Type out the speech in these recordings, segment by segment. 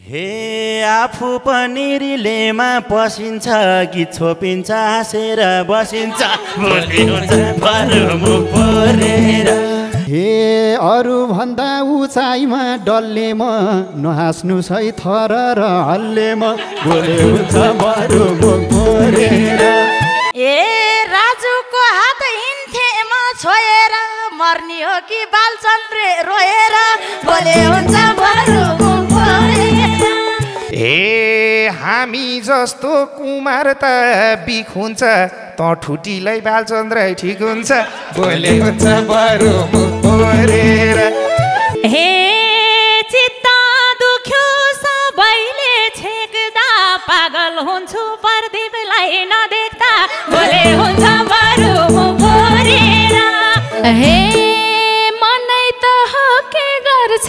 हे आफू पनि रिलेमा पसिन्छ कि छोपिन्छ हाँसेर बसिन्छ भोलि हुन्छ बरुमुख पोरेर हे अरू भन्दा उचाइमा डल्ले म नहाँस्नु छै थर र हल्ले म भोलि हुन्छ बरुमुख पोरेर ए राजुको हात हिँड्थे म छोएर मर्नी हो कि बालचन्द्रे रोएर भोलि हुन्छ बरुमुख पोरेर ए हामी जस्तो कुमार त बिख हुन्छ त ठुटीलाई बालचन्द्रै ठिक हुन्छ भोलि हुन्छ बरुमुख पोरेर हे चित्त दुख्यो सबैले छेक्दा पागल हुन्छु प्रदीपलाई नदेख्दा भोलि हुन्छ बरुमुख पोरेर हे मनै त के गर्छ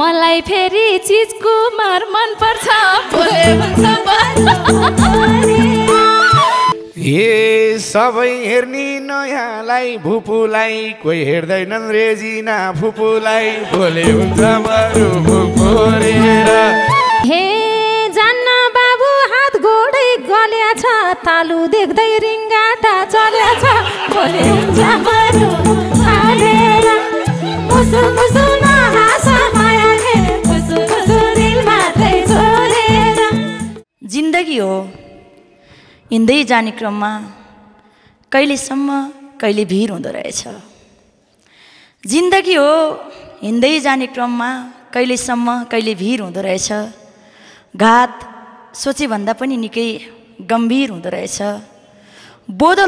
मलाई फेरि चिजको मार मन पर्छ भोलि हुन्छ बरुमुख पोरेर ए सबै हेर्ने नयाँलाई भुपुलाई कोही हेर्दैनन् रेजिना फुपुलाई भोलि हुन्छ बरुमुख पोरेर हे जान्न बाबु हात गोडै गल्या छ तालु देख्दै रिङ्गाटा चल्या छ भोलि हुन्छ बरुमुख पोरेर मुसु मुसु नहाँस मायाले मुसु मुसु दिल मात्रै छोडेर जिन्दगी हो हिँड्दै जाने क्रममा कहिलेसम्म कहिले भिर हुँदो रहेछ जिन्दगी हो हिँड्दै जाने क्रममा कहिलेसम्म कहिले भिर हुँदो रहेछ घात सोचेभन्दा पनि निकै गम्भीर हुँदो रहेछ बोधो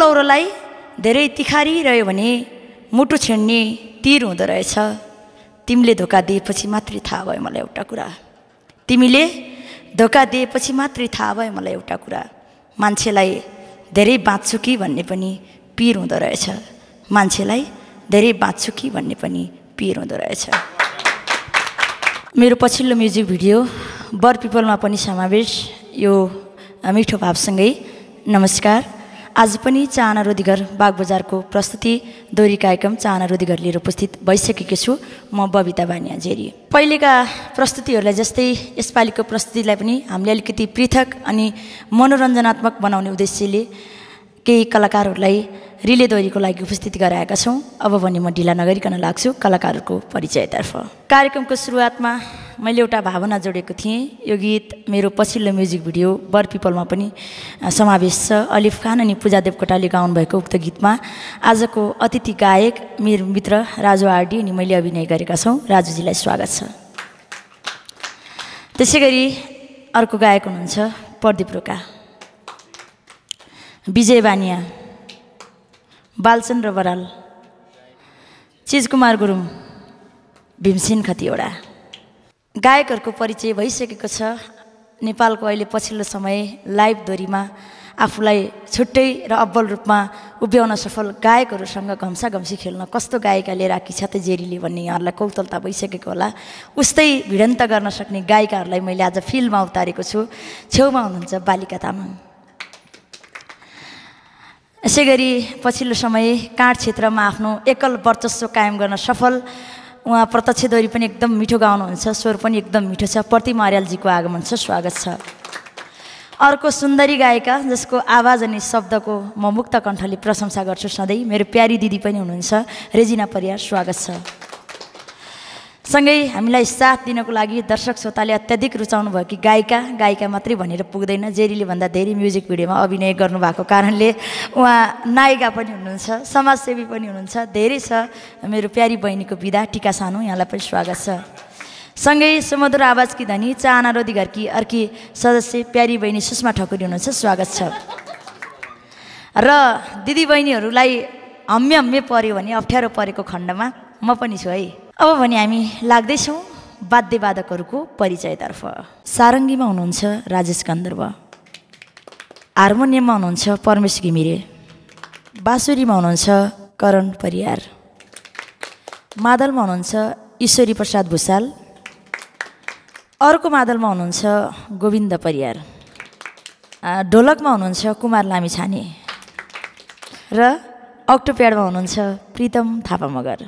लौरोलाई धेरै तिखारिरह्यो भने मुटु छेड्ने तीर हुँदो रहेछ तिमीले धोका दिएपछि मात्रै थाहा भयो मलाई एउटा कुरा मान्छेलाई धेरै बाँच्छु कि भन्ने पनि पीर हुँदो रहेछ मेरो पछिल्लो म्युजिक भिडियो बर पिपलमा पनि समावेश यो मिठो भावसँगै नमस्कार आज पनि चाहना रोधीघर बागबजारको प्रस्तुति दोहोरी कार्यक्रम चाहना रोधीघर लिएर उपस्थित भइसकेको छु म बबिता बानिया जेरी पहिलेका प्रस्तुतिहरूलाई जस्तै यसपालिको प्रस्तुतिलाई पनि हामीले अलिकति पृथक अनि मनोरञ्जनात्मक बनाउने उद्देश्यले केही कलाकारहरूलाई रिले दोहोरीको लागि उपस्थित गराएका छौँ अब भने म ढिला नगरिकन लाग्छु कलाकारहरूको परिचयतर्फ कार्यक्रमको सुरुवातमा मैले एउटा भावना जोडेको थिएँ यो गीत मेरो पछिल्लो म्युजिक भिडियो बर पिपलमा पनि समावेश छ अलिफ खान अनि पूजा देवकोटाले गाउनुभएको उक्त गीतमा आजको अतिथि गायक मेरो मित्र राजु आरडी अनि मैले अभिनय गरेका छौँ राजुजीलाई स्वागत छ त्यसै गरी अर्को गायक हुनुहुन्छ प्रदीप रोका विजय बानिया बालचन्द्र बराल चिजकुमार गुरुङ भीमसेन खतिवडा गायकहरूको परिचय भइसकेको छ नेपालको अहिले पछिल्लो समय लाइभ दोहोरीमा आफूलाई छुट्टै र अब्बल रूपमा उभ्याउन सफल गायकहरूसँग घम्साघम्सी खेल्न कस्तो गायिकाले राखी छ त जेरीले भन्ने यहाँहरूलाई कौतलता भइसकेको होला उस्तै भिडन्त गर्न सक्ने गायिकाहरूलाई मैले आज फिल्डमा उतारेको छु छेउमा हुनुहुन्छ बालिका तामाङ यसै गरी पछिल्लो समय काँड क्षेत्रमा आफ्नो एकल वर्चस्व कायम गर्न सफल उहाँ प्रत्यक्ष दोहोरी पनि एकदम मिठो गाउनुहुन्छ स्वर पनि एकदम मिठो छ प्रतिमा अर्यालजीको आगमन छ स्वागत छ अर्को सुन्दरी गायिका जसको आवाज अनि शब्दको म मुक्त कण्ठले प्रशंसा गर्छु सधैँ मेरो प्यारी दिदी पनि हुनुहुन्छ रेजिना परियार स्वागत छ सँगै हामीलाई साथ दिनको लागि दर्शक श्रोताले अत्याधिक रुचाउनु भयो कि गायिका मात्रै भनेर पुग्दैन जेरीले भन्दा धेरै म्युजिक भिडियोमा अभिनय गर्नुभएको कारणले उहाँ नायिका पनि हुनुहुन्छ समाजसेवी पनि हुनुहुन्छ धेरै छ मेरो प्यारी बहिनीको बिदा टिका सानो यहाँलाई पनि स्वागत छ सँगै सुमधुर आवाजकी धनी चाहना रोधीघरकी अर्की सदस्य प्यारी बहिनी सुषमा ठकुरी हुनुहुन्छ स्वागत छ र दिदीबहिनीहरूलाई हम्मे पर्यो भने अप्ठ्यारो परेको खण्डमा म पनि छु है अब भने हामी लाग्दैछौँ वाद्यवादकहरूको परिचयतर्फ सारङ्गीमा हुनुहुन्छ राजेश गन्धर्व हार्मोनियममा हुनुहुन्छ परमेश घिमिरे बाँसुरीमा हुनुहुन्छ करण परियार मादलमा हुनुहुन्छ ईश्वरी प्रसाद भुषाल अर्को मादलमा हुनुहुन्छ गोविन्द परियार ढोलकमा हुनुहुन्छ कुमार लामिछाने र अक्टोप्याडमा हुनुहुन्छ प्रितम थापा मगर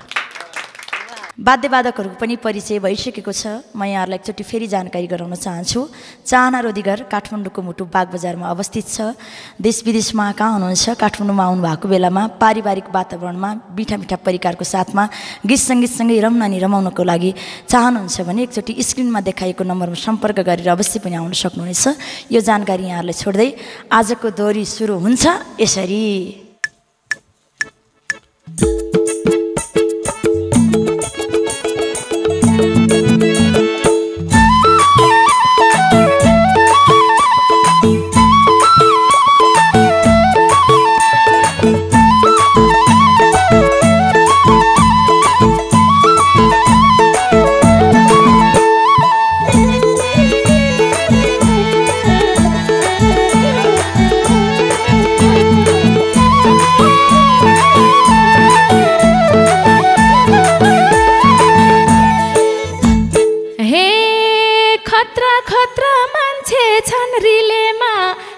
वाद्यवादकहरूको पनि परिचय भइसकेको छ। म यहाँहरूलाई एकचोटि फेरि जानकारी गराउन चाहन्छु। चाहना रोदीगर काठमाडौँको मुटु बागबजारमा अवस्थित छ। देश विदेशमा कहाँ हुनुहुन्छ, काठमाडौँमा आउनुभएको बेलामा पारिवारिक वातावरणमा मिठा मिठा परिकारको साथमा गीत सङ्गीतसँगै रमनानी रमाउनको लागि चाहनुहुन्छ भने एकचोटि स्क्रिनमा देखाइएको नम्बरमा सम्पर्क गरेर अवश्य पनि आउन सक्नुहुनेछ। यो जानकारी यहाँहरूलाई छोड्दै आजको दोहोरी सुरु हुन्छ यसरी।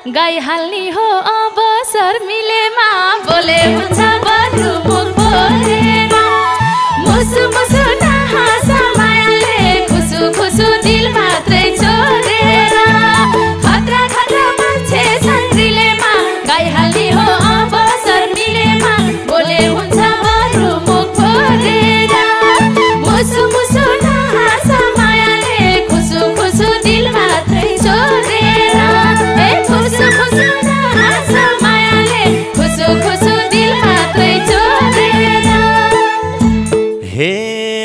गाइहाल्ने हो अवसर मिलेमा बोले हुन्छ बरु मुख फोरेर मुसु मुसु नहाँस मायाले खुसु खुसु दिल मात्रै चोरेर खतरा खतरा मान्छे छन् रिलेमा गाइहाल्ने हो अवसर मिलेमा बोले हुन्छ बरु मुख फोरेर मुसु मुसु नहाँस मायाले खुसु खुसु दिल मात्रै चोरेर खुसु खुसु नहाँस मायाले खुसु खुसु दिल मात्रै चोरेर। हे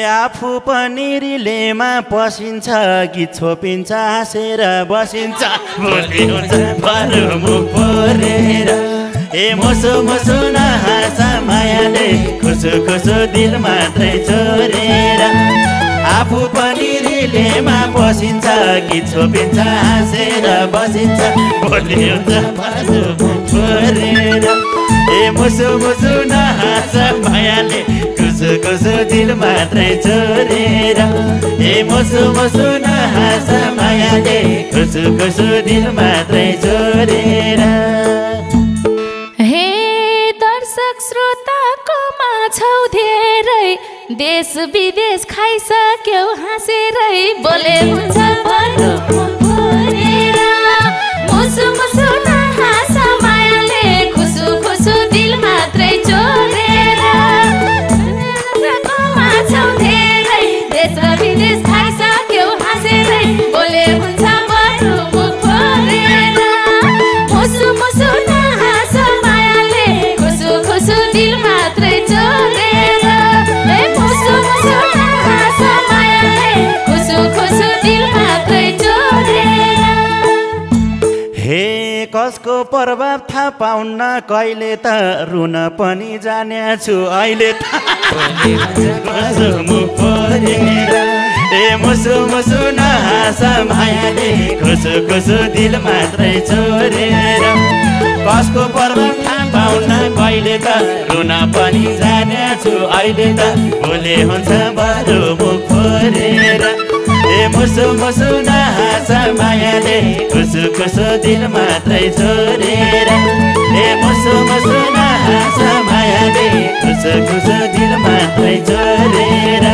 आफू पनि रिलेमा पसिन्छ कि छोपिन्छ हाँसेर बसिन्छ भोलि हुन्छ बरु मुख फोरेर ए मुसु मुसु नहाँस मायाले खुसु खुसु दिल मात्रै चोरेर आफू पनि रिलेमा पसिन्छ कि छोपिन्छ हाँसेर बसिन्छ भोलि हुन्छ बरु मुख फोरेर ए मुसु मुसु नहाँस मायाले खुसु खुसु दिल मात्रै चोरेर ए मुसु मुसु नहाँस मायाले खुसु खुसु दिल मात्रै चोरेर। हे दर्शक श्रोताको माझौ धेरै देश विदेश खाइसक्यौ हाँसेरै बोले हुन्छ बरु मुख फोरेर मुसु मुसु नहाँस मायाले खुसु खुसु दिल मात्रै चोरेर माझौ धेरै देश विदेश खाइसक्यौ हाँसेरै बोले हुन्छ बरु मुख फोरेर मुसु मुसु नहाँस मायाले खुसु खुसु दिल मात्रै चोरेर मुसु मुसु नहाँस मायाले खुसु खुसु दिल मात्रै चोरेर। हे कसको प्रभाव थाहा पाउन कहिले त रुन पनि जानेछु अहिले त मुख फोरेर ए मुसु मुसु नहाँस मायाले खुसु खुसु दिल मात्रै चोरेर कसको प्रभाव थाहा पाउन कहिले त रुन पनि जानेछु अहिले त भोलि हुन्छ बरु मुख फोरेर ए मुसु मुसु नहाँस मायाले खुसु खुसु दिल मात्रै चोरेर ए मुसु मुसु नहाँस मायाले खुसु खुसु दिल मात्रै चोरेर।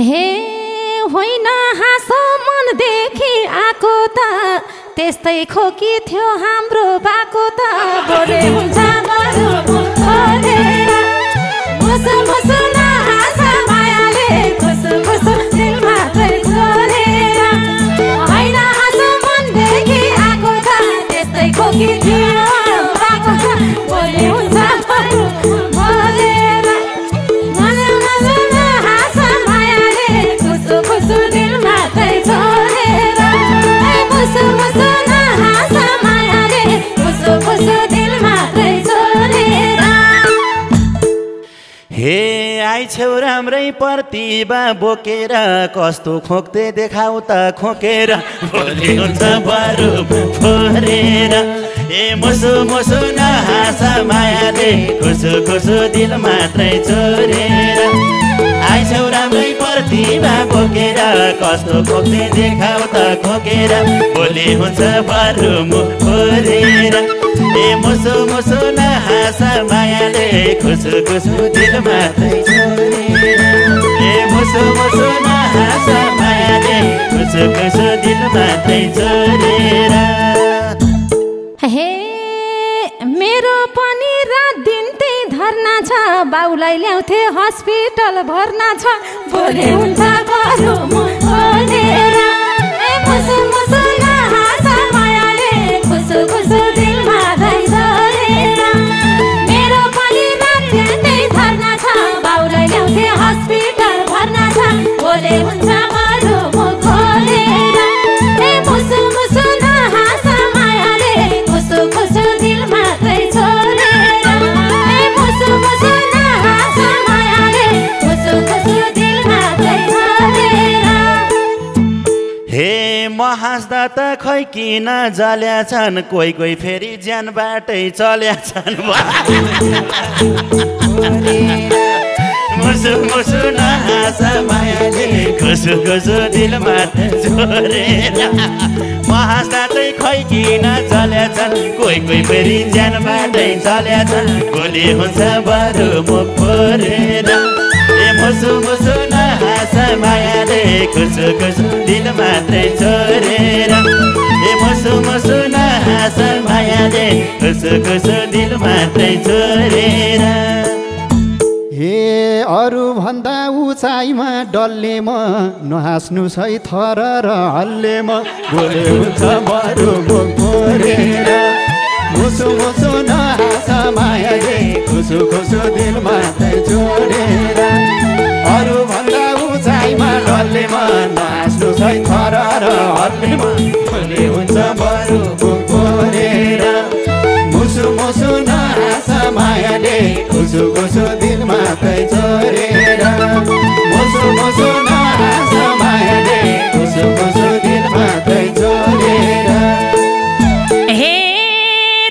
हे होइन हाँस मनदेखि आएको त त्यस्तै खोकी थियो हाम्रो बाको त बोले हुन्छ बरु मुख फोरेर मुसु मुसु नहाँस मायाले खुसु खुसु दिल मात्रै चोरेर होइन हाँस मनदेखि आएको त त्यस्तै खोकी थियो बाको त बोले हुन्छ बरु मुख फोरेर मुसु मुसु नहाँस मायाले खुसु खुसु दिल मात्रै चोरेर मुसु मुसु नहाँस मायाले खुसु खुसु दिल मात्रै चोरेर। हे आइछौ राम्रै प्रतिभा बोकेर कस्तो खोक्दै देखाउ त खोकेर भोलि हुन्छ बरु मुख फोरेर ए मुसु मुसु नहाँस मायाले खुसु खुसु दिल मात्रै चोरेर आइछौ राम्रै प्रतिभा बोकेर कस्तो खोक्दै देखाउ त खोकेर भोलि हुन्छ बरु मुख फोरेर ए मुसु मुसु नहाँस मायाले खुसु खुसु दिल मात्रै चोरेर। खुसु खुसु दिल मात्रै चोरेर हे मेरो पनि रात दिन त्यही धर्ना छ बाउलाई ल्याउँथे हस्पिटल भर्ना छ भोलि हुन्छ बरु मुख खोलेर मुसु मुसु नहाँस मायाले खुसु खुसु दिल मात्रै चोरेर मेरो पनि रात दिन त्यही धर्ना छ बाउलाई ल्याउँथे हस्पिटल भर्ना छ भोलि हुन्छ बरु मुख खोलेर मुसु मुसु नहाँस मायाले खुसु खुसु दिल मात्रै चोरेर मुसु मुसु नहाँस मायाले खुसु खुसु दिल मात्रै चोरेर हे म हाँस्दा त खै किन जल्या छन् कोही कोही फेरि ज्यानबाटै चल्या छन् मुसु मुसु नहाँस मायाले खुसु खुसु दिल मात्रै चोरेर म हाँस्दा चाहिँ खै किन चल्या छन् कोही कोही फेरि ज्यानबाटै चल्या छन् भोलि हुन्छ बरु मुख फोरेर मुसु मुसु नहाँस मायाले खुसु खुसु दिल मात्रै चोरेर मुसु मुसु नहाँस मायाले खुसु खुसु दिल मात्रै चोरेर हे अरू भन्दा उचाइमा डल्ले म नहाँस्नुस् है थर र हल्ले म भोलि हुन्छ बरु मुख फोरेर मुसु मुसु नहाँस मायाले खुसु खुसु दिल मात्रै चोरेर अरू भन्दा उचाइमा डल्ले म नहाँस्नुस् है थर र हल्ले म भोलि हुन्छ बरु मुख फोरेर मुसु मुसु नहाँस मायाले खुसु खुसु दिल मात्रै चोरेर मुसु मुसु नहाँस मायाले खुसु खुसु दिल मात्रै चोरेर हे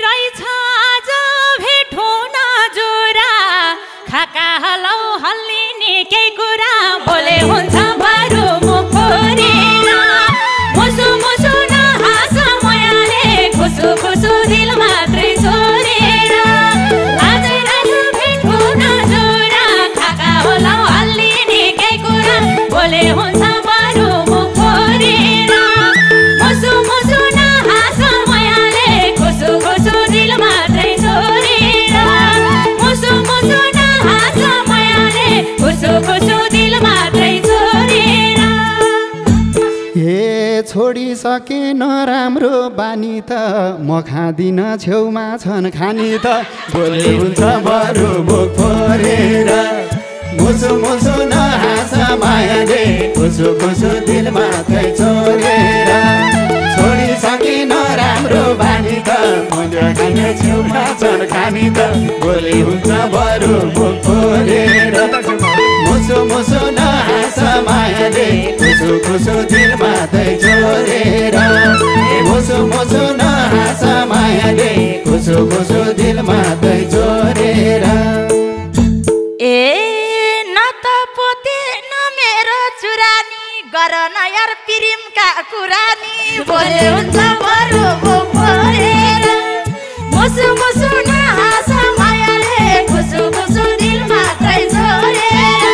रहेछ आज भेट हुन जोरा खाका हलौ हल्लिने केही कुरा भोलि हुन्छ बरु मुख फोरेर मुसु मुसु नहाँस मायाले खुसु खुसु दिल मात्रै चोरेर आजै रहेछ भेट हुन जोरा खाका हलौ हल्लिने केही कुरा भोलि हुन्छ बरु मुख फोरेर मुसु मुसु नहाँस मायाले खुसु खुसु दिल मात्रै चोरेर मुसु मुसु नहाँस मायाले खुसु खुसु दिल मात्रै चोरेर हे छोडिसके नराम्रो बानी त म खाँदिन छेउमा छन् खानी त भोलि हुन्छ बरु मुख फोरेर मुसु मुसु नहाँस मायाले खुसु खुसु दिल मात्रै चोरेर छोडिसके नराम्रो बानी त म खाने छेउमा छन् खानी त भोलि हुन्छ बरु मुख फोरेर मुसु मुसु नहाँस मायाले खुसु खुसु दिल मात्रै चोरेर मुसु मुसु नहाँस मायाले खुसु खुसु दिल मात्रै चोरेर ए न त पोते न मेरो चुरानी गर न यार पिरिमका कुरानी भोलि हुन्छ बरु मुख फोरेर मुसु मुसु नहाँस मायाले खुसु खुसु दिल मात्रै चोरेर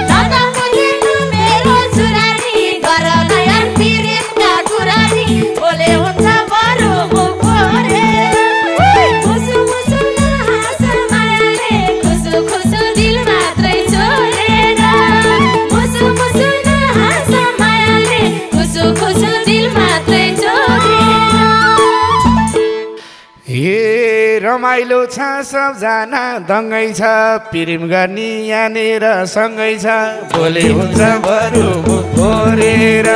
न त पोते न मेरो चुरानी गर न यार पिरिमका कुरानी भोलि हुन्छ बरु मुख फोरेर मुसु मुसु नहाँस मायाले खुसु खुसु दिल मात्रै चोरेर मुसु मुसु नहाँस मायाले खुसु खुसु दिल मात्रै चोरेर हे रमाइलो छ सबजना दङ्गै छ प्रेम गर्ने यहाँनिर सँगै छ भोलि हुन्छ बरु मुख फोरेर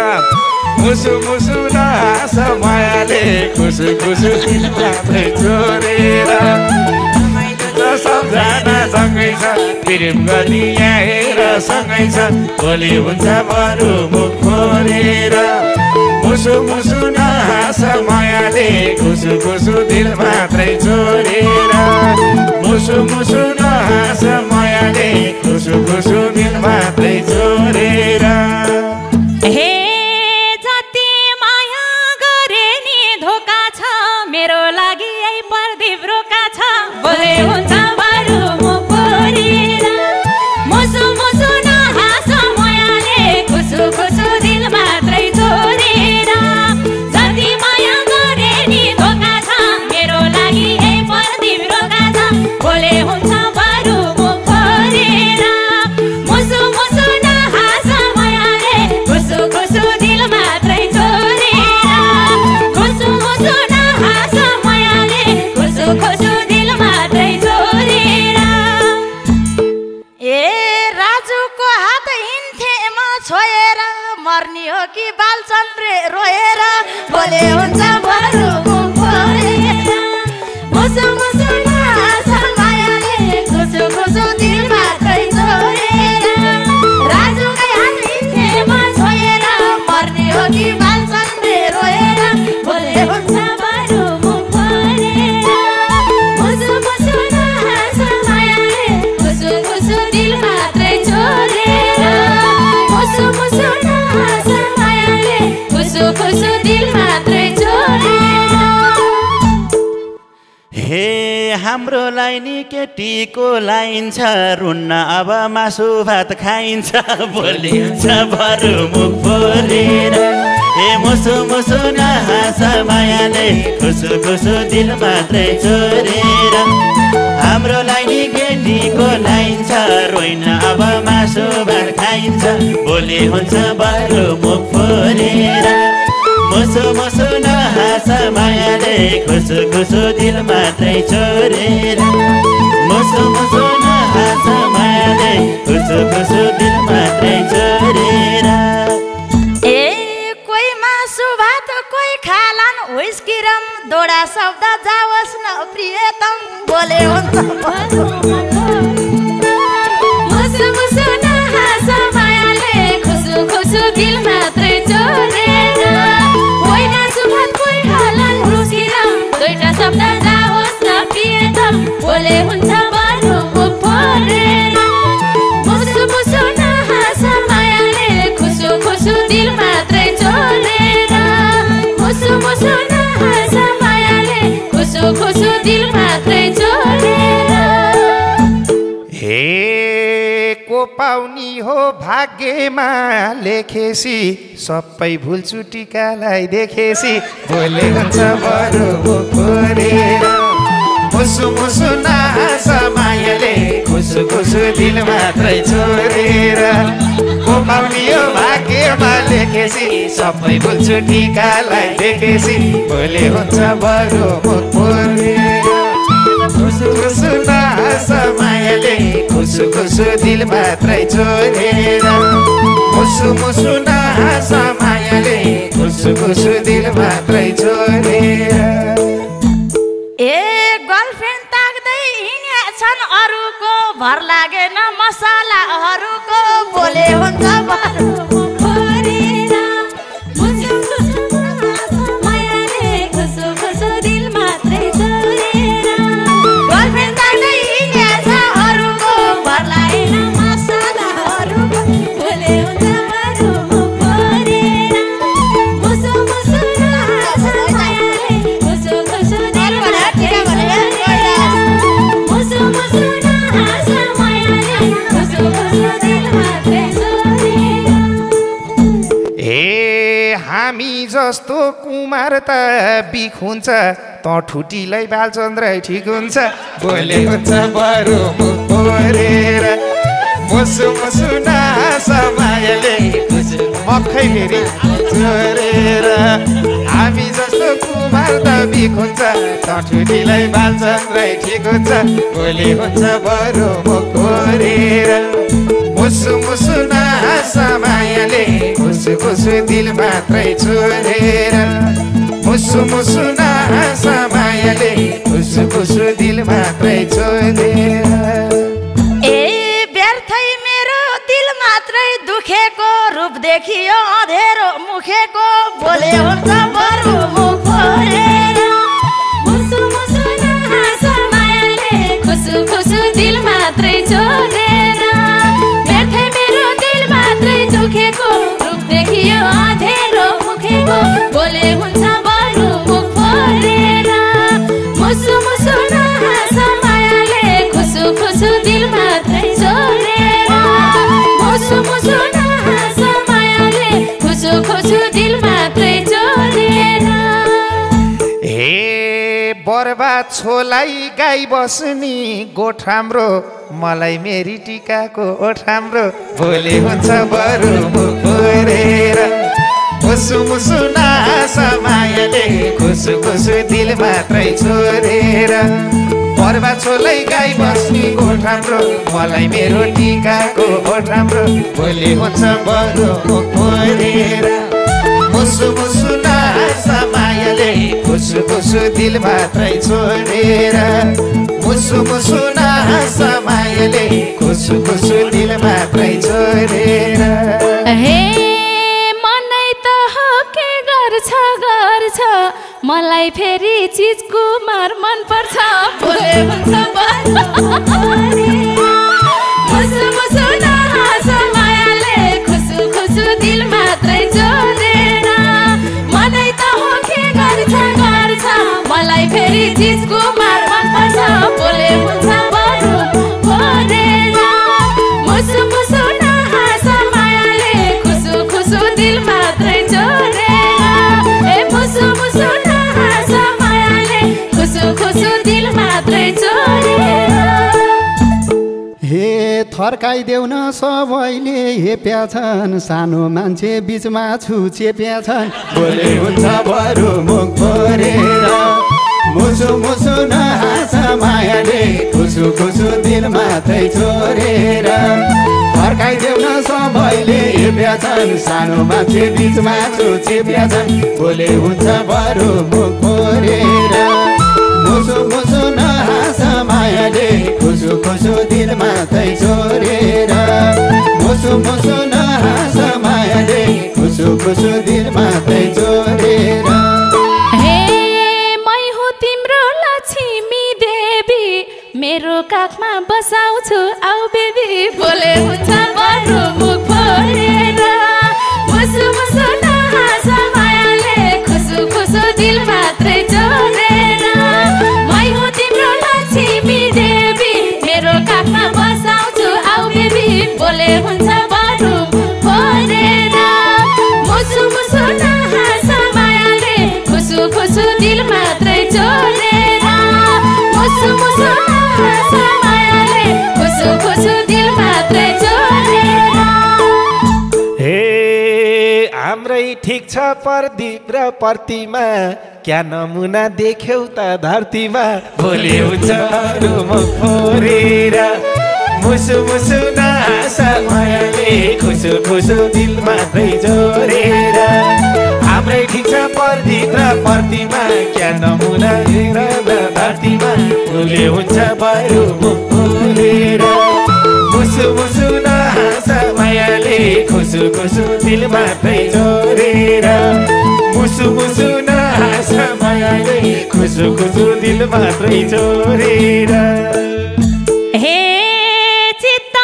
मुसु मुसु नहाँस मायाले खुसु खुसु दिल मात्रै चोरेर सबजना सँगै छ प्रेम गर्ने यहाँनिर सँगै छ भोलि हुन्छ बरु मुख फोरेर मुसु मुसु नहाँस मायाले खुसु खुसु दिल मात्रै चोरेर मुसु मुसु नहाँस मायाले खुसु खुसु दिल मात्रै चोरेर हे जति माया गरे नि धोका छ मेरो लागि यही प्रदीप रोका छ भोलि हुन्छ बरु मुख फोरेर मुसु मुसु नहाँस मायाले खुसु खुसु दिल मात्रै चोरेर राजुको हात हिँड्थे म छोएर मर्नी हो कि बालचन्द्रे रोएर बोले हुन्छ बरु मुख फोरेर मुसु मुसु नास मायाले खुसु खुसु दिल मात्रै छोडेर राजुकै हात हिँड्थे म छोएर मर्नी हो कि बालचन्द्रे रोएर बोले हुन्छ बरु मुख फोरेर मुसु मुसु नास मायाले खुसु खुसु दिल मात्रै छोडेर मुसु मुसु नास मायाले खुसु खुसु दिल मात्रै छोडेर हे हाम्रो लाइनी केटीको लाइन छ रुन्न अब मासु भात खाइन्छ भोलि हुन्छ बरु मुख फोरेर हे मुसु मुसु नहाँस मायाले खुसु खुसु दिल मात्रै छोडेर हाम्रो लाइनी केटीको लाइन छ रोइन अब मासु भात खाइन्छ भोलि हुन्छ बरु मुख फोरेर मुसु मुसु नहाँस मायाले खुसु खुसु दिल मात्रै छोडेर मुसु मुसु नहाँस मायाले खुसु खुसु दिल मात्रै छोडेर ए कोही मासु भात कोही खालान् हुस्किरम दोडा शब्द जाओस् न प्रियतम बोले हुन्छ मुसु मुसु नहाँस मायाले खुसु खुसु दिल मात्रै छोडेर कोही मासु भात कोही खालान् हुस्किरम दुईटा शब्द जाओस् न प्रियतम बोले हुन्छ बरु मुख फोरेर मुसु मुसु नहाँस मायाले खुसु खुसु दिल मात्रै छोडेर मुसु मुसु नहाँस मायाले खुसु खुसु दिल मात्रै छोडेर हे को पाउनी हो भाग्यमा लेखेसी सबै भुल्छु टिकालाई देखेसी भोलि हुन्छ बरु मुख फोरेर मुसु मुसु नहाँस मायाले खुसु खुसु दिल मात्रै छोडेर को पाउनी हो भाग्यमा लेखेसी सबै भुल्छु टिकालाई देखेसी भोलि हुन्छ बरु मुख फोरेर खुसु खुसु नहाँस मायाले खुसु खुसु दिल मात्रै छोडेर मुसु मुसु नहाँस मायाले खुसु खुसु दिल मात्रै छोडेर ए गर्लफ्रेन्ड ताक्दै हिँडेछन् अरूको भर लागेन मसलाहरूको बोले हुन्छ बरु मुख फोरेर मुसु मुसु नहाँस मायाले खुसु खुसु दिल मात्रै छोडेर गर्लफ्रेन्ड ताक्दै हिँडेछ अरूको भर लागेन मसलाहरूको बोले हुन्छ बरु मुख फोरेर मुसु मुसु नहाँस मायाले खुसु खुसु दिल मात्रै छोडेर मुसु मुसु नहाँस मायाले खुसु खुसु दिल मात्रै छोडेर हे हामी जस्तो कुमार त बिख हुन्छ त ठुटीलाई बालचन्द्रै ठिक हुन्छ बोले हुन्छ बरु मुख फोरेर मुसु मुसु नहाँस मायाले खुसु मखै फेरि छोडेर हामी जस्तो कुमार त बिख हुन्छ त ठुटीलाई बालचन्द्रै ठिक हुन्छ बोले हुन्छ बरु मुख फोरेर मुसु मुसु नहाँस मायाले खुसु खुसु दिल मात्रै छोडेर मुसु मुसु नहाँस मायाले खुसु खुसु दिल मात्रै छोडेर ए व्यर्थै मेरो दिल मात्रै दुखेको रूप देखियो अँधेरो मुखेको बोले हुन्छ बरु मुख फोरेर मुसु मुसु नहाँस मायाले खुसु खुसु दिल मात्रै छोडेर व्यर्थै मेरो दिल मात्रै दुखेको रूप देखियो अँधेरो मुखेको बोले हुन्छ बरु मुख फोरेर मुसु मुसु नहाँस मायाले खुसु खुसु दिल मात्रै छोडेर मुसु मुसु नहाँस मायाले खुसु खुसु दिल मात्रै छोडेर हे बर्बाद छोलाई गाई बस्नी गोठ राम्रो मलाई मेरी टिकाको ओठ राम्रो भोलि हुन्छ बरु मुख फोरेर मुसु मुसु नहाँस मायाले खुसु खुसु दिल मात्रै छोडेर बर्बाद छोलाई गाई बस्नी गोठ राम्रो मलाई मेरो टिकाको ओठ राम्रो भोलि हुन्छ बरु मुख फोरेर मुसु मुसु नहाँस मायाले खुसु खुसु दिल मात्रै छोडेर मुसु मुसु नहाँस मायाले खुसु खुसु दिल मात्रै छोडेर हे मनै त हो के गर्छ मलाई फेरि चिजको मार मन पर्छ भोले हुन्छ मुसु मुसु नहाँस मायाले खुसु खुसु दिल मात्रै जोडेर मनै त हो के गर्छ मलाई फेरि चिजको मार मन पर्छ भोले हुन्छ बरु भोरेर मुसु मुसु नहाँस मायाले खुसु खुसु दिल मात्रै जोडेर ए मुसु मुसु नहाँस मायाले खुसु खुसु दिल मात्रै जोडेर हे थर्काइदेऊ न सबैले हेप्या छन् सानो मान्छे बिचमा छुचेप्या छन् भोलि हुन्छ बरु मुख फोरेर मुसु मुसु नहाँस मायाले खुसु खुसु दिल मात्रै छोडेर थर्काइदेऊ न सबैले हेप्या छन् सानो मान्छे बिचमा छुचेप्या छन् भोलि हुन्छ बरु मुख फोरेर मुसु मुसु नहाँस मायाले खुसु खुसु दिल मात्रै छोडेर मुसु मुसु नहाँस मायाले खुसु खुसु दिल मात्रै छोडेर हे मै हो तिम्रो लक्ष्मी देवी मेरो काखमा बसाउँछु आउ बेबी भोले हुन्छ बरु मुख फोरेर मुसु मुसु नहाँस मायाले खुसु खुसु दिल मात्रै जोडेर मै हो तिम्रो लक्ष्मी देवी मेरो काखमा बसाउँछु आउ बेबी भोले हुन्छ बरु फोरेर मुसु मुसु नहाँस मायाले खुसु खुसु दिल मात्रै जोडेर मुसु मुसु नहाँस मायाले खुसु खुसु दिल मात्रै जोडेर हे हाम्रै ठिक छ प्रदीप र प्रतिमा क्या नमुना देख्यौ त धरतीमा भोलि हुन्छ बरु मुख फोरेर मुसु मुसु नहाँस मायाले खुसु खुसु दिल मात्रै जोडेर हाम्रै ठिक छ प्रदीप र प्रतिमा क्या नमुना हेरेर धरतीमा भोलि हुन्छ बरु मुख फोरेर मुसु मुसु नहाँस मायाले खुसु खुसु दिल मात्रै जोडेर मुसु मुसु नहाँस मायाले खुसु खुसु दिल मात्रै जोडेर हे चित्त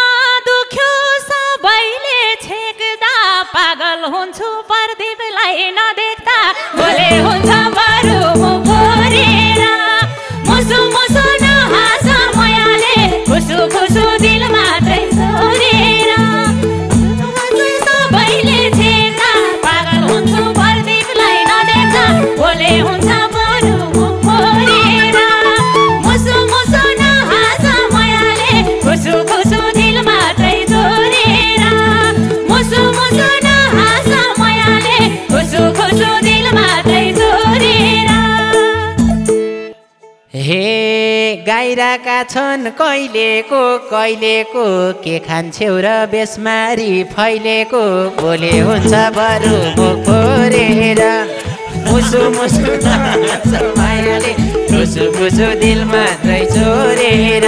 दुख्यो सबैले छेक्दा पागल हुन्छु प्रदीपलाई नदेख्दा भोले हुन्छ बरु मुख फोरेर मुसु मुसु नहाँस मायाले खुसु खुसु दिल मात्रै जोडेर सबैले छेक्दा पागल हुन्छु प्रदीपलाई नदेख्दा भोले हुन्छ बरु मुख फोरेर मुसु मुसु नहाँस मायाले खुसु खुसु दिल मात्रै जोडेर मुसु मुसु नहाँस मायाले खुसु खुसु दिल मात्रै जोडेर हे गाइराका छन् कहिलेको के खान्छौ र बेसमारी फैलेको भोलि हुन्छ बरु मुख फोरेर मुसु मुसु नहाँस मायाले खुसु खुसु दिल मात्रै छोडेर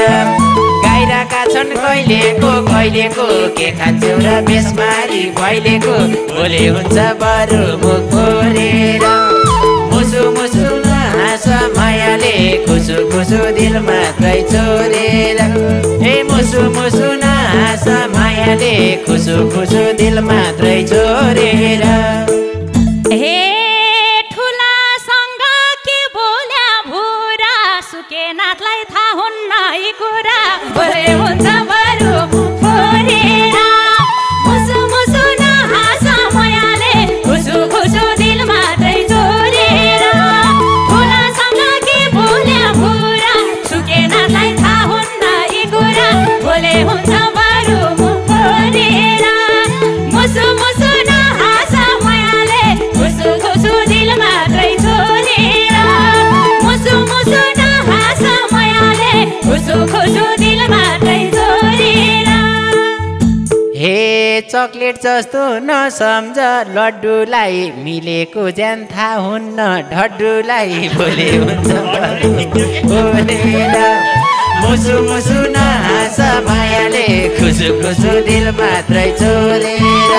गाइराका छन् कहिलेको के खान्छौ र बेसमारी फैलेको भोलि हुन्छ बरु मुख फोरेर मुसु मुसु नहाँस मायाले खुसु खुसु दिल मात्रै छोडेर हे मुसु मुसु नहाँस मायाले खुसु खुसु दिल मात्रै छोडेर हे ठुलासँग के बोल्या भुरा सुकेनाथलाई थाहा हुन्न यी कुरा भोले हुन्छ बरु मुख फोरेर मुसु मुसु नहाँस मायाले खुसु खुसु दिल मात्रै जोडेर ठुलासँग के बोल्या भुरा सुकेनाथलाई थाहा हुन्न यी कुरा भोले हुन्छ बरु मुख फोरेर मुसु मुसु नहाँस मायाले हे चक्लेट जस्तो नसम्झ लड्डुलाई मिलेको ज्यान थाहा हुन्न ढड्डुलाई बोले हुन्छ बोलेर मुसु मुसु नहाँस मायाले खुसु खुसु दिल मात्रै चोरेर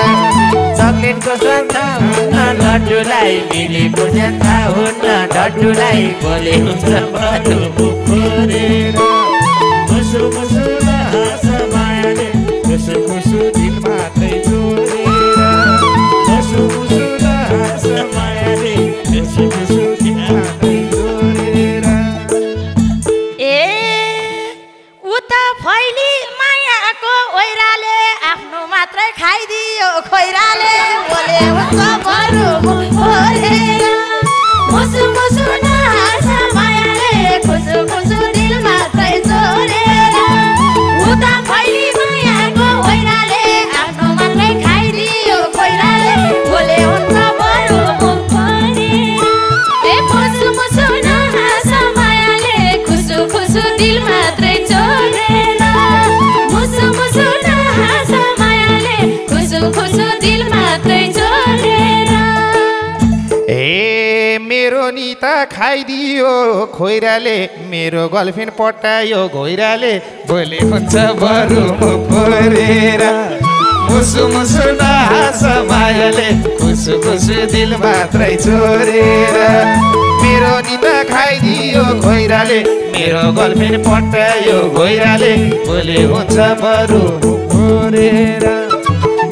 चक्लेटको स्वाद हुन्न लड्डुलाई मिलेको ज्यान थाहा हुन्न ढड्डुलाई बोले हुन्छ बोलेर मुसु मुसु नहाँस मायाले खुसु खुसु दिल मात्रै चोरेर मुसु मुसु नहाँस मायाले खुसु खुसु दिल मात्रै चोरेर उता फैली मायाको ओइराले आफ्नो मात्रै खाइदियो खोइराले बोले हुन्छ बरु बोलेर मुसु मुसु नहाँस मायाले खुसु खुसु दिल मात्रै चोरेर उता फैली मायाको ओइराले आफ्नो मात्रै खाइदियो खोइराले बोले हुन्छ बरु बोलेर ए मुसु मुसु नहाँस मायाले खुसु खुसु दिल मात्रै चोरेर मुसु मुसु नहाँस मायाले खुसु खुसु दिल मात्रै चोरेर मेरो निता खाइदियो खोइराले मेरो गर्लफ्रेन्ड पटायो घोइराले बोले हुन्छ बरु फोरेर मुसु मुसु नहाँस मायाले खुसु खुसु दिल मात्रै चोरेर मेरो निता खाइदियो खोइराले मेरो गर्लफ्रेन्ड पटायो घोइराले बोले हुन्छ बरु फोरेर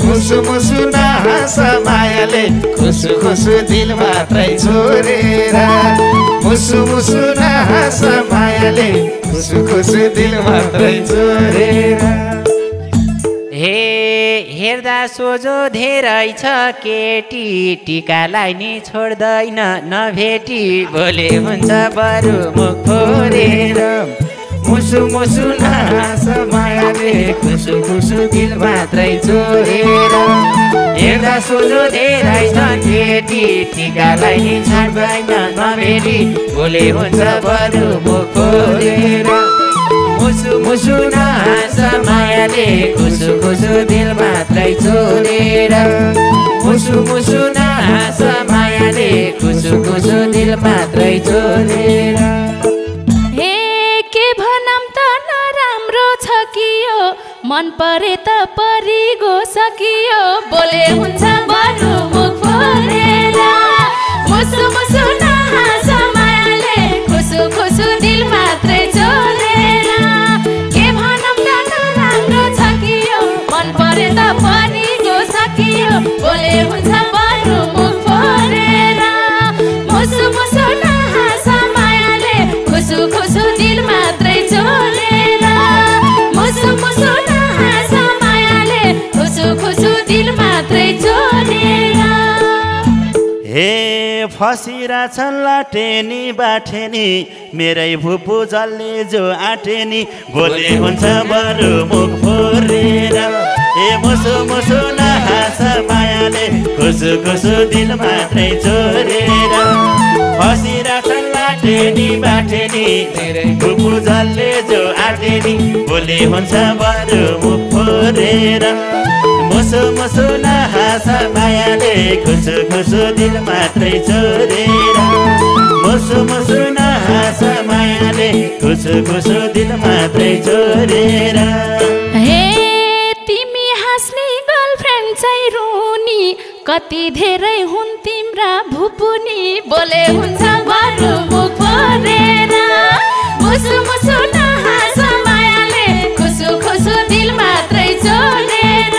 मुसु मुसु नहाँस मायाले खुसु खुसु दिल मात्रै चोरेर मुसु मुसु नहाँस मायाले खुसु खुसु दिल मात्रै चोरेर हे हेर्दा सोझो धेरै छ केटी टिकालाई नि छोड्दैन नभेटी बोले हुन्छ बरु मुख फोरेर मुसु मुसु नहाँस मायाले खुसु खुसु दिल मात्रै चोरेर हेर्दा सोझो धेरै छ केटी टिकालाई नि छोड्दैन नभेटी बोले हुन्छ बरु मुख फोरेर मुसु मुसु नहाँस मायाले खुसु खुसु दिल मात्रै चोरेर मुसु मुसु नहाँस मायाले खुसु खुसु दिल मात्रै चोरेर सकियो मन परे त परिगो सकियो बोले हुन्छ बरु मुख फोरेर मुसु मुसु नहाँस मायाले खुसु खुसु दिल मात्रै चोरेर के भनौँ न नराम्रो सकियो मन परे त परिगो सकियो बोले हुन्छ बरु मुख फोरेर मुसु मुसु नहाँस मायाले खुसु खुसु दिल मात्रै चोरेर मुसु मुसु नहाँस मायाले खुसु खुसु दिल मात्रै चोरेर हे फसिरा छन् लाटेनी बाटेनी मेरै भुपु जल्ने जो आटेनी बोले हुन्छ बरु मुख फोरेर ए मुसु मुसु नहाँस मायाले खुसु खुसु दिल मात्रै चोरेर फसिरा छन् लाटेनी बाटेनी मेरै भुपु जल्ने जो आटेनी बोले हुन्छ बरु मुख फोरेर मुसु मुसु नहाँस मायाले खुसु खुसु दिल मात्रै चोरेर मुसु मुसु नहाँस मायाले खुसु खुसु दिल मात्रै चोरेर हे तिमी हाँस्ने गर्लफ्रेन्ड चाहिँ रुनी कति धेरै हुन् तिम्रा भुपुनी बोले हुन्छ बरु मुख फोरेर मुसु मुसु नहाँस मायाले खुसु खुसु दिल मात्रै चोरेर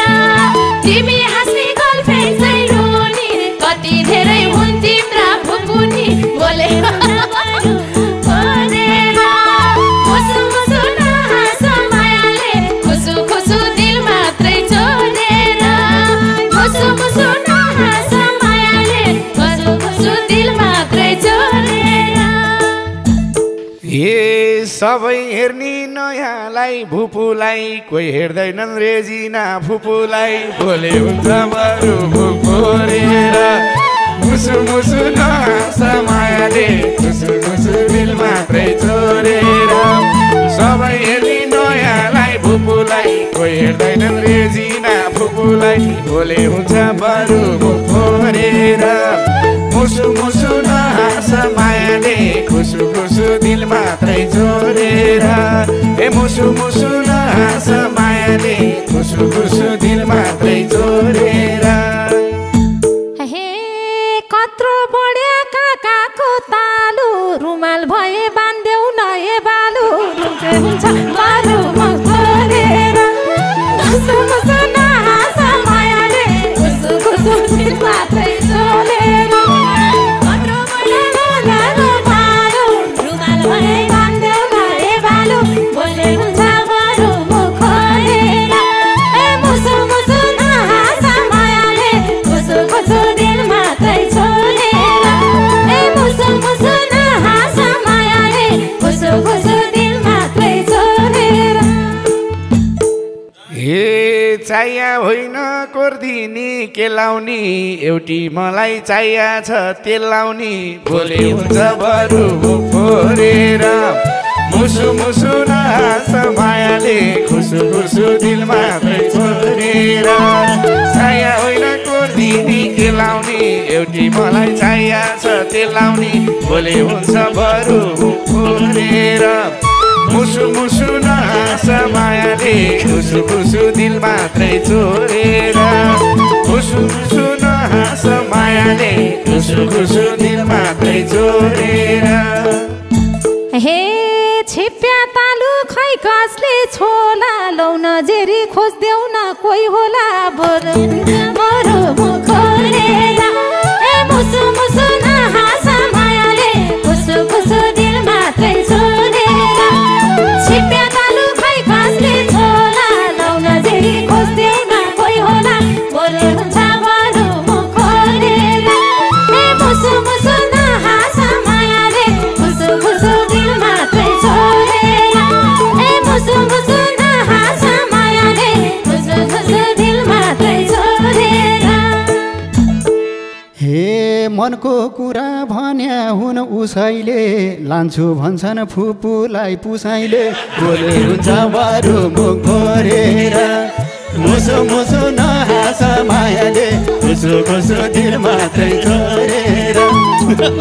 तिमी हाँस्ने गर्लफ्रेन्ड चाहिँ रुनी कति धेरै हुन् तिम्रा भुपुनी बोले बरु फोरेर मुसु मुसु नहाँस मायाले खुसु खुसु दिल मात्रै चोरेर मुसु मुसु नहाँस मायाले खुसु खुसु दिल मात्रै चोरेर सबै हेर्ने नयाँलाई भुपुलाई कोही हेर्दैनन् रेजिना फुपुलाई बोले हुन्छ बरु मुख फोरेर मुसु मुसु नहाँस मायाले खुसु खुसु दिल मात्रै चोरेर सबै हेर्ने नयाँलाई भुपुलाई कोही हेर्दैनन् रेजिना फुपूलाई बोले हुन्छ बरु मुख फोरेर मुसु मुसु नहाँस मायाले खुसु खुसु दिल मात्रै चोरेर ए मुसु मुसु नहाँस मायाले खुसु खुसु दिल मात्रै चोरेर कत्रो बढ्या काकाको तालु रुमाल भए बान्देऊ न ए बालु हुन्छ बरु मुख फोरेर मुसु मुसु नहाँस मायाले खुसु खुसु दिल मात्रै चोरेर कत्रो बढ्या काकाको तालु रुमाल भए बान्देऊ न ए बालु बोले हुन्छ बरु मुख फोरेर ए मुसु मुसु नहाँस मायाले खुसु खुसु दिल मात्रै चोरेर ए मुसु मुसु नहाँस मायाले खुसु खुसु दिल मात्रै चोरेर हे चाहिया होइन कोर्दिनी के लाउने एउटी मलाई चाहिया छ तेल लाउने बोले हुन्छ बरु मुख फोरेर मुसु मुसु नहाँस मायाले खुसु खुसु दिल मात्रै चोरेर चाहिया होइन कोर्दिनी के लाउने एउटी मलाई चाहिया छ तेल लाउने बोले हुन्छ बरु मुख फोरेर मुसु मुसु नहाँस मायाले खुसु खुसु दिल मात्रै चोरेर मुसु मुसु नहाँस मायाले खुसु खुसु दिल मात्रै चोरेर हे छिप्या तालु खै कसले छोला लौन जेरी खोज्देऊ न कोही होला बरु बरु मुख फोरेर ए मुसु मुसु नहाँस मायाले खुसु खुसु दिल मात्रै चोरेर छिप्या तालु खै कसले छोला लौन जेरी खोज्देऊ न कोही होला बरु हुन्छ बरु मुख फोरेर ए मुसु मुसु नहाँस मायाले खुसु खुसु दिल मात्रै चोरेर ए मुसु मुसु नहाँस मायाले खुसु खुसु दिल मात्रै चोरेर हे मनको कुरा भन्या हुन उसैले लान्छु भन्छन् फुपूलाई पुसाइले बोले हुन्छ बरु मुख फोरेर मुसु मुसु नहाँस मायाले खुसु खुसु दिल मात्रै चोरेर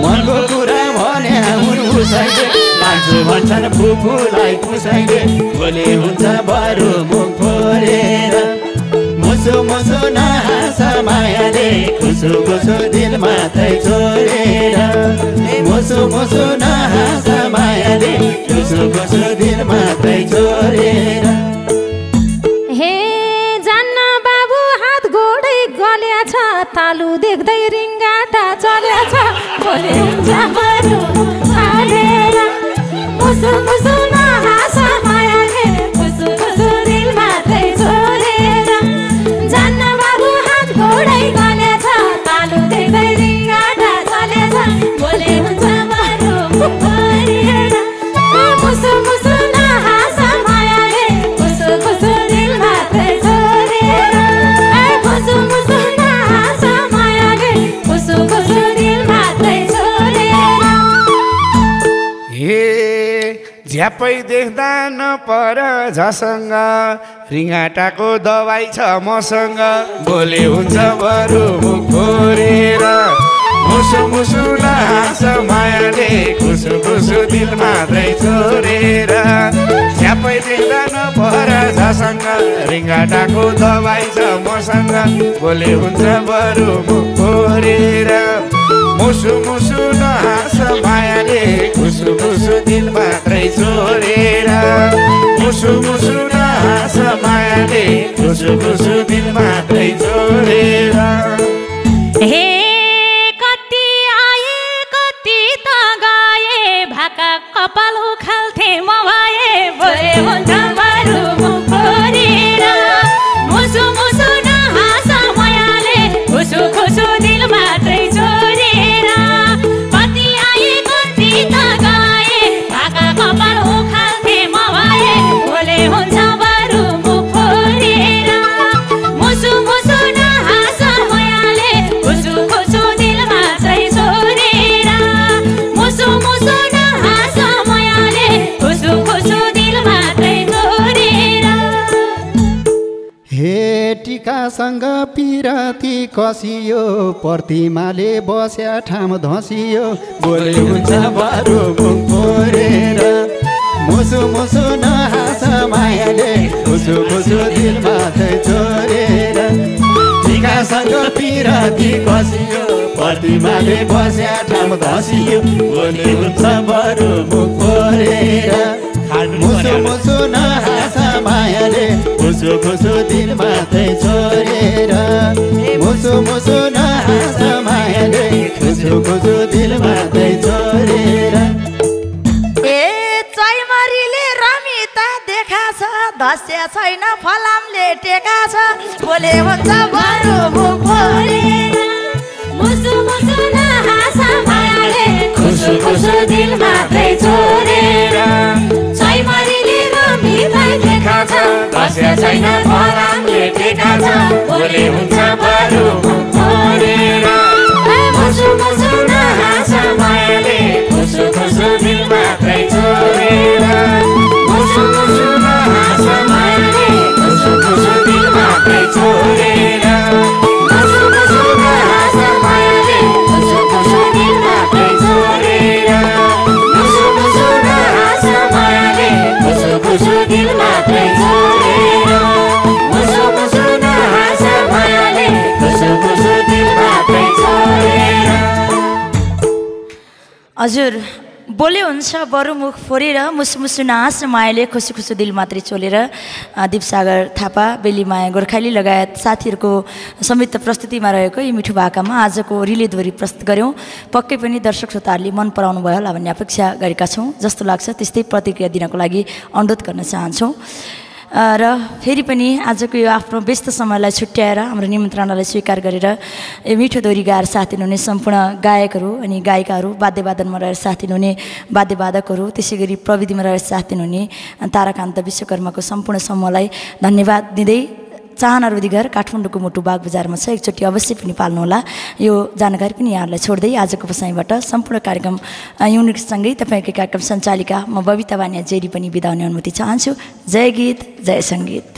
मनको कुरा भन्या हुन उसैले लान्छु भन्छन् फुपूलाई पुसाइले बोले हुन्छ बरु मुख फोरेर मुसु मुसु नहाँस मायाले खुसु खुसु दिल मात्रै चोरेर मुसु मुसु नहाँस मायाले खुसु खुसु दिल मात्रै चोरेर हे जान्न बाबु हात गोडै गल्या छ तालु देख्दै रिङ्गाटा चल्या छ बोले हुन्छ बरु फोरेर मुसु मुसु नहाँस मायाले खुसु खुसु दिल मात्रै चोरेर जान्न बाबु हात गोडै गल्या छ तालु देख्दै रिङ्गाटा चल्या छ बोले हुन्छ बरु फोरेर मुसु मुसु नहाँस मायाले खुसु खुसु दिल मात्रै चोरेर खुसु मुसु नहाँस मायाले खुसु खुसु दिल मात्रै चोरेर हे झ्यापै देख्दा नपर झसँग रिङ्गाटाको दबाई छ मसँग बोले हुन्छ बरु मुख फोरेर मुसु मुसु नहाँस मायाले खुसु खुसु दिल मात्रै चोरेर झ्यापै देख्दा नपर झसँग रिङ्गाटाको दबाई छ मसँग बोले हुन्छ बरु मुख फोरेर मुसु मुसु नहाँस मायाले खुसु खुसु दिल मात्रै चोरेर मुसु मुसु नहाँस मायाले खुसु खुसु दिल मात्रै चोरेर हे कति आए कति त गए भाका कपाल उखाल्थे म भए बोले हुन्छ बरु मुख फोरेर मुसु मुसु नहाँस मायाले खुसु खुसु दिल मात्रै चोरेर कति आए कति त गए भाका कपाल उखाल्थे म भए बोले हुन्छ बरु मुख फोरेर मुसु टिकासँग पिराती कसियो प्रतिमाले बस्या ठाम धसियो बोले हुन्छ बरु मुख फोरेर मुसु मुसु नहाँस मायाले खुसु खुसु दिलमा छोरेर टिकासँग पिराती कसियो प्रतिमाले बस्या ठाम धसियो बोले हुन्छ बरु मुख फोरेर मुसु मुसु नहाँस मायाले खुसु खुसु दिलमा छोरेर मुसु मुसु नहाँस मायाले खुसु खुसु दिलमा छोरेर धस्या छैन फलामले टेका छ बोले हुन्छ बरु मुख फोरेर मुसु मुसु नहाँस मायाले खुसु खुसु दिलमा छोरेर छैमरीले रमितै देखा छ धस्या छैन फलामले टेका छ बोले हुन्छ बरु मुख फोरेर मुसु मुसु नहाँस मायाले खुसु खुसु दिलमा छोरेर मुसु मुसु नहाँस मायाले खुसु खुसु दिलमा छोरेर मुसु मुसु नहाँस मायाले खुसु खुसु दिलमा छोरेर मुसु मुसु नहाँस मायाले खुसु खुसु दिलमा छोरेर मुसु मुसु नहाँस मायाले खुसु खुसु दिलमा छोरेर। हजुर बोले हुन्छ बरु मुख फोरेर मुसु मुसु नहाँस मायाले खुसु खुसु दिल मात्रै चोलेर दिपसागर थापा बेलीमाया गोर्खाली लगायत साथीहरूको संयुक्त प्रस्तुतिमा रहेको यी मिठो भाकामा आजको रिलेद्वारी प्रस्तुत गऱ्यौँ। पक्कै पनि दर्शक श्रोताहरूले मन पराउनु भयो होला भन्ने अपेक्षा गरेका छौँ। जस्तो लाग्छ त्यस्तै प्रतिक्रिया दिनको लागि अनुरोध गर्न चाहन्छौँ र फेरि पनि आजको यो आफ्नो व्यस्त समयलाई छुट्याएर हाम्रो निमन्त्रणालाई स्वीकार गरेर यो मिठो दोहोरी गाएर साथ दिनुहुने सम्पूर्ण गायकहरू अनि गायिकाहरू वाद्यवादनमा रहेर साथ दिनुहुने वाद्यवादकहरू त्यसै गरी प्रविधिमा रहेर साथ दिनुहुने ताराकान्त विश्वकर्माको सम्पूर्ण समूहलाई धन्यवाद दिँदै चाहना रुधिघर काठमाडौँको मोटु बाग बजारमा छ एकचोटि अवश्य पनि पाल्नुहोला। यो जानकारी पनि यहाँहरूलाई छोड्दै आजको बसाइबाट सम्पूर्ण कार्यक्रम युनिटसँगै तपाईँको कार्यक्रम सञ्चालिका म बबिता बानिया जेरी पनि बिदा हुने अनुमति चाहन्छु। जय गीत जय सङ्गीत।